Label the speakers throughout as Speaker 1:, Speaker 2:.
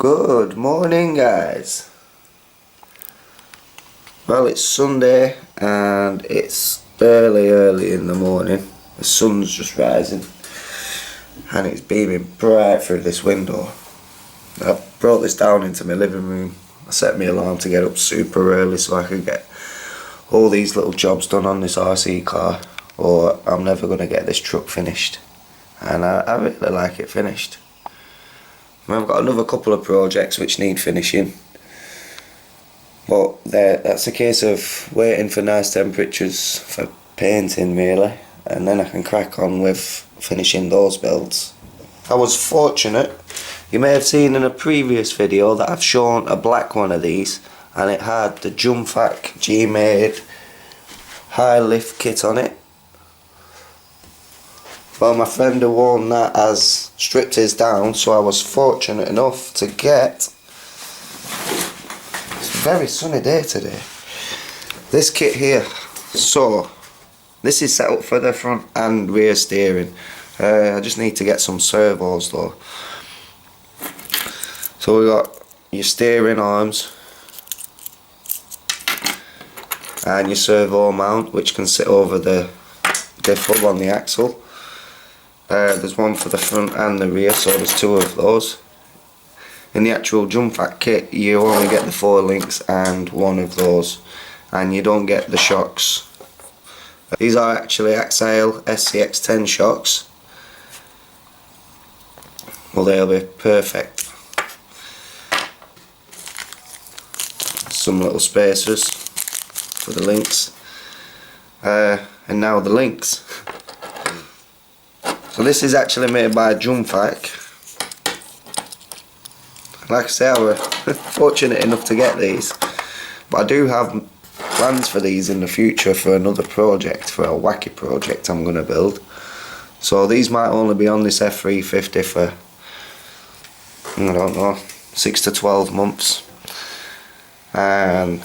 Speaker 1: Good morning, guys. Well, it's Sunday and it's early in the morning. The sun's just rising and it's beaming bright through this window. I brought this down into my living room. I set my alarm to get up super early so I could get all these little jobs done on this RC car, or I'm never going to get this truck finished. And I really like it finished. I've got another couple of projects which need finishing, but that's a case of waiting for nice temperatures for painting really, and then I can crack on with finishing those builds. I was fortunate, you may have seen in a previous video that I've shown a black one of these, and it had the Junfac Gmade high lift kit on it. Well, my friend had worn that as stripped his down, so I was fortunate enough to get, it's a very sunny day today, this kit here. So this is set up for the front and rear steering. I just need to get some servos though. So we got your steering arms and your servo mount, which can sit over the diff hub on the axle. There's one for the front and the rear, so there's two of those. In the actual Junfac kit you only get the 4 links and one of those, and you don't get the shocks. These are actually Axial SCX10 shocks. Well, they'll be perfect. Some little spacers for the links, and now the links. So this is actually made by Junfac. Like I say, I was fortunate enough to get these, but I do have plans for these in the future for another project, for a wacky project I'm going to build. So these might only be on this F350 for, I don't know, 6 to 12 months, and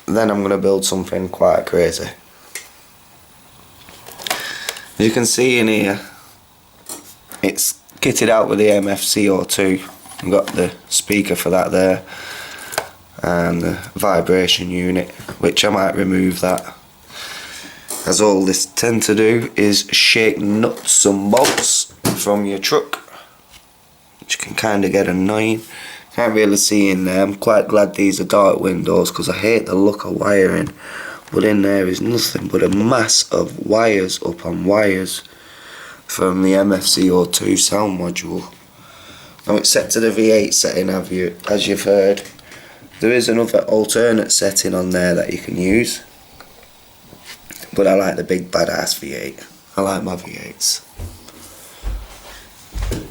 Speaker 1: then I'm going to build something quite crazy. As you can see in here, it's kitted out with the MFCO2. I've got the speaker for that there, and the vibration unit, which I might remove that, as all this tend to do is shake nuts and bolts from your truck, which can kind of get annoying. Can't really see in there. I'm quite glad these are dark windows because I hate the look of wiring. But in there is nothing but a mass of wires up on wires from the MFCO2 sound module. Now it's set to the V8 setting, as you've heard. There is another alternate setting on there that you can use, but I like the big badass V8. I like my V8s.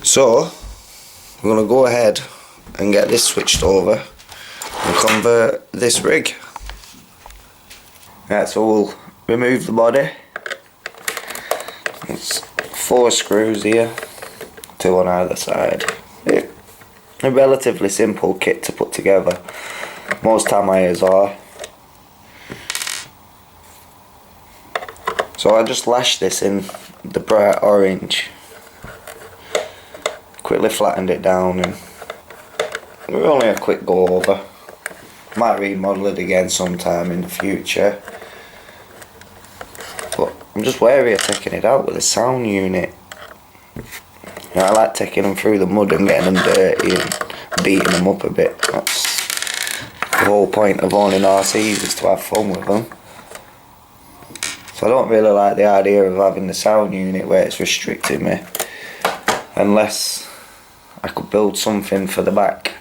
Speaker 1: So we're going to go ahead and get this switched over and convert this rig. Right, so we'll remove the body. It's 4 screws here, 2 on either side. A relatively simple kit to put together. Most Tamiyas are. So I just lashed this in the bright orange. Quickly flattened it down, and we're only a quick go over. Might remodel it again sometime in the future. But I'm just wary of taking it out with a sound unit. You know, I like taking them through the mud and getting them dirty and beating them up a bit. That's the whole point of owning RCs, is to have fun with them. So I don't really like the idea of having the sound unit where it's restricting me, unless I could build something for the back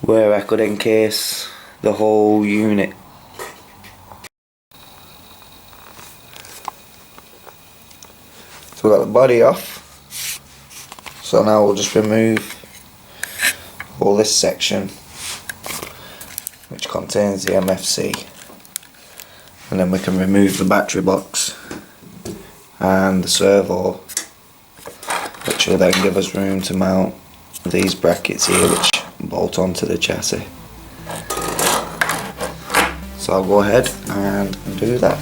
Speaker 1: where I could encase the whole unit. So we've got the body off, so now we'll just remove all this section which contains the MFC, and then we can remove the battery box and the servo, which will then give us room to mount these brackets here which bolt onto the chassis. So I'll go ahead and do that.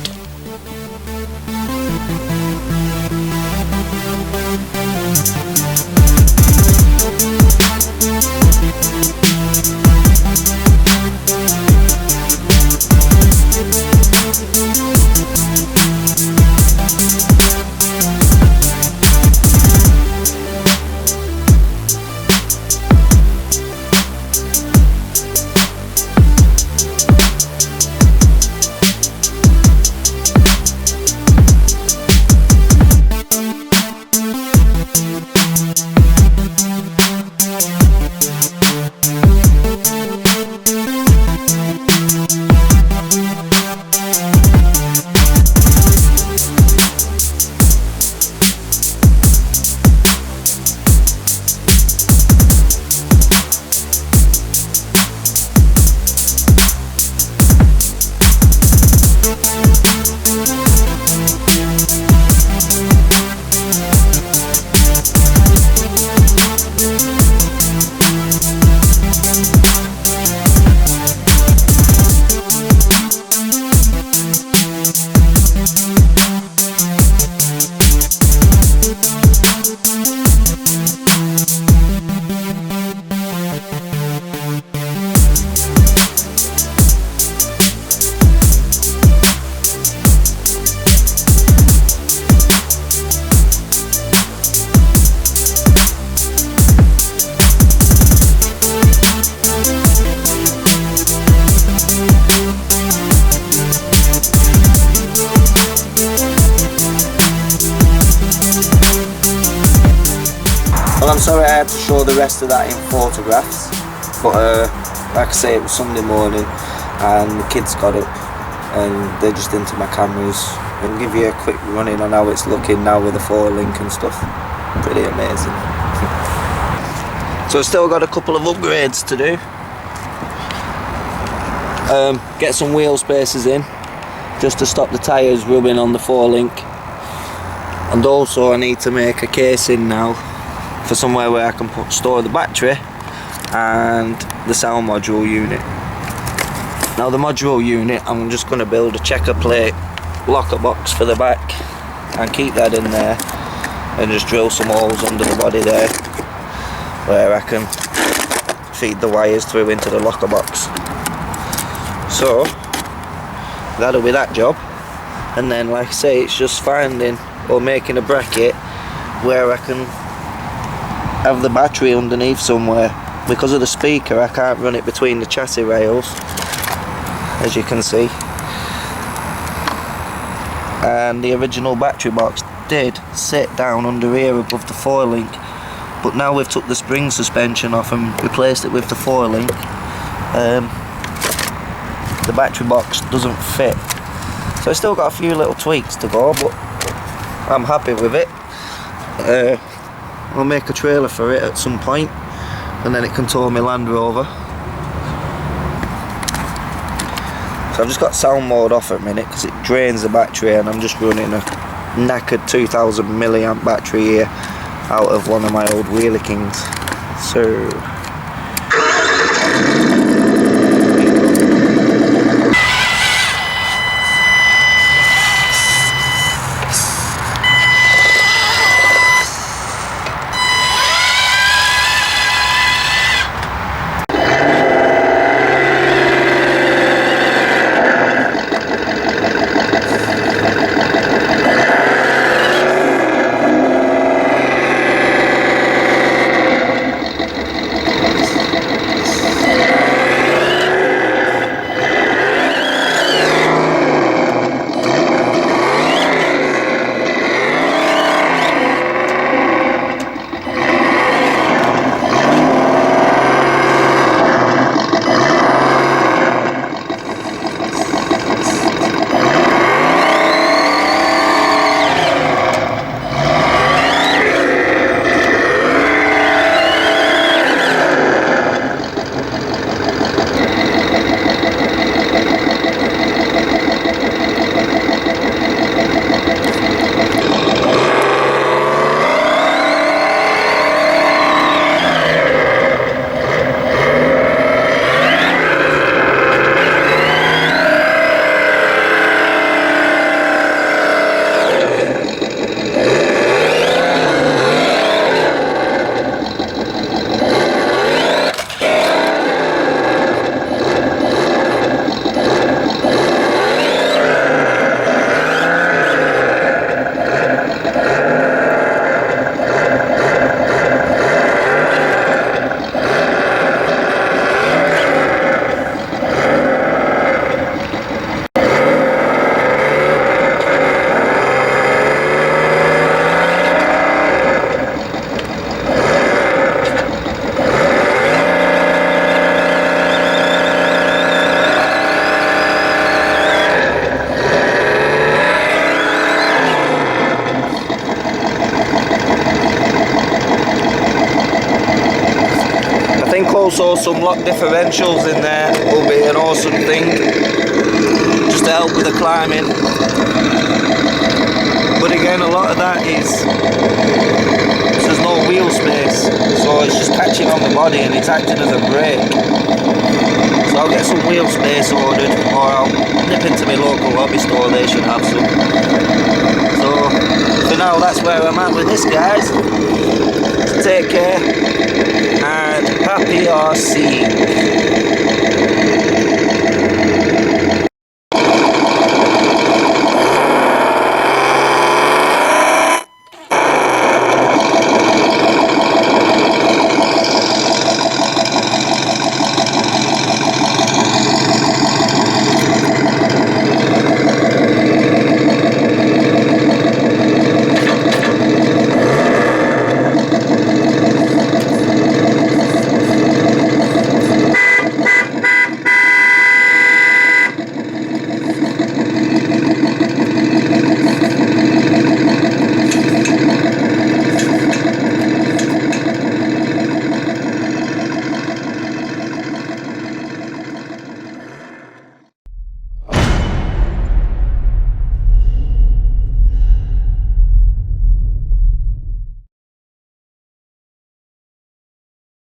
Speaker 1: sorry I had to show the rest of that in photographs, but like I say, it was Sunday morning and the kids got up and they're just into my cameras, and give you a quick running on how it's looking now with the 4-link and stuff. Pretty amazing. So I've still got a couple of upgrades to do. Get some wheel spacers in just to stop the tyres rubbing on the 4-link, and also I need to make a casing now for somewhere where I can store the battery and the sound module unit. Now the module unit, I'm just going to build a checker plate locker box for the back and keep that in there, and just drill some holes under the body there where I can feed the wires through into the locker box. So that'll be that job, and then like I say, it's just finding or making a bracket where I can have the battery underneath somewhere. Because of the speaker, I can't run it between the chassis rails, as you can see, and the original battery box did sit down under here above the 4-link, but now we've took the spring suspension off and replaced it with the 4-link. The battery box doesn't fit, so I've still got a few little tweaks to go, but I'm happy with it. I'll make a trailer for it at some point, and then it can tow my Land Rover. So I've just got sound mode off at a minute because it drains the battery, and I'm just running a knackered 2000 milliamp battery here out of one of my old Wheeler Kings. So also some lock differentials in there will be an awesome thing, just to help with the climbing. But again, a lot of that is there's no wheel space, so it's just catching on the body and it's acting as a brake. So I'll get some wheel space ordered, or I'll nip into my local hobby store, they should have some. So for now, that's where I'm at with this, guys. So take care and happy RC.